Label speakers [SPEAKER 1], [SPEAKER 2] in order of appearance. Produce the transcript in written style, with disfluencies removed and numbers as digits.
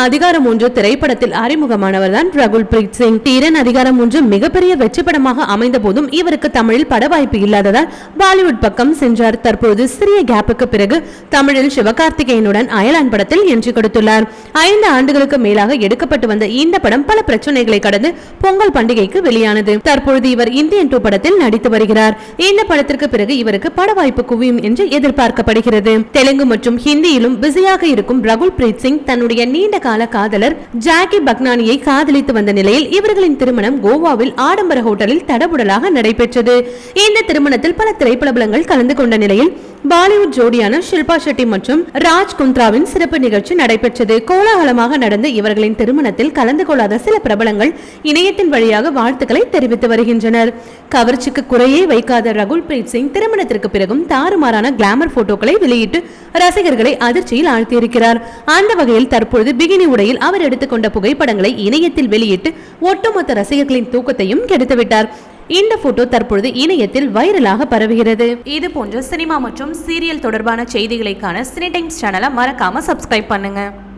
[SPEAKER 1] அதிகாரம் 1 திரைப்படத்தில் அறிமுகமானவர் தான் ரகுல் பிரீத் சிங். தீரன் அதிகாரம் 1 மிகப்பெரிய வெற்றி படமாக அமைந்த போதும் இவருக்கு தமிழில் பட வாய்ப்பு இல்லாததால் பாலிவுட் பக்கம் சென்றார். தற்போது சிறிய கேப்புக்கு பிறகு தமிழில் சிவகார்த்திகேயனுடன் அயலான் படத்தில் என்ட்ரி கொடுத்துள்ளார். 5 ஆண்டுகளுக்கு மேலாக எடுக்கப்பட்டு வந்த இந்த படம் பல பிரச்சனைகளை கடந்து பொங்கல் பண்டிகைக்கு வெளியானது. தற்பொழுது இவர் இந்தியன் 2 படத்தில் நடித்து வருகிறார். இந்த படத்திற்கு பிறகு இவருக்கு பட வாய்ப்பு குவியும் என்று எதிர்பார்க்கப்படுகிறது. தெலுங்கு மற்றும் ஹிந்தியிலும் பிஸியாக இருக்கும் ரகுல் பிரீத் சிங் தன்னுடைய நீண்ட கால காதலர் ஜாக்கி பக்னானியை காதலித்து வந்த நிலையில் இவர்களின் திருமணம் கோவாவில் ஆடம்பர ஹோட்டலில் தடபுடலாக நடைபெற்றது. இந்த திருமணத்தில் பல திரைப்படங்கள் கலந்து கொண்ட நிலையில் பாலிவுட் ஜோடியான ஷில்பா ஷெட்டி மற்றும் ராஜ் குந்த்ராவின் சிறப்பு நிகழ்ச்சி நடைபெற்றது. கோலாகலமாக நடந்த இவர்களின் திருமணத்தில் கலந்து கொள்ளாத சில பிரபலங்கள் இணையத்தின் வழியாக வாழ்த்துக்களை தெரிவித்து வருகின்றனர். கவர்ச்சிக்கு குறையே வைக்காத ரகுல் பிரீத் சிங் திருமணத்திற்கு பிறகும் தாறுமாறான கிளாமர் போட்டோக்களை வெளியிட்டு ரசிகர்களை அதிர்ச்சியில் ஆழ்த்தியிருக்கிறார். அந்த வகையில் தற்பொழுது பிகினி உடையில் அவர் எடுத்துக்கொண்ட புகைப்படங்களை இணையத்தில் வெளியிட்டு ஒட்டுமொத்த ரசிகர்களின் தூக்கத்தையும் கெடுத்துவிட்டார். இந்த போட்டோ தற்பொழுது இணையத்தில் வைரலாக பரவுகிறது. இது போன்ற சினிமா மற்றும் சீரியல் தொடர்பான செய்திகளை காண சினி டைம்ஸ் சேனலை மறக்காம சப்ஸ்கிரைப் பண்ணுங்க.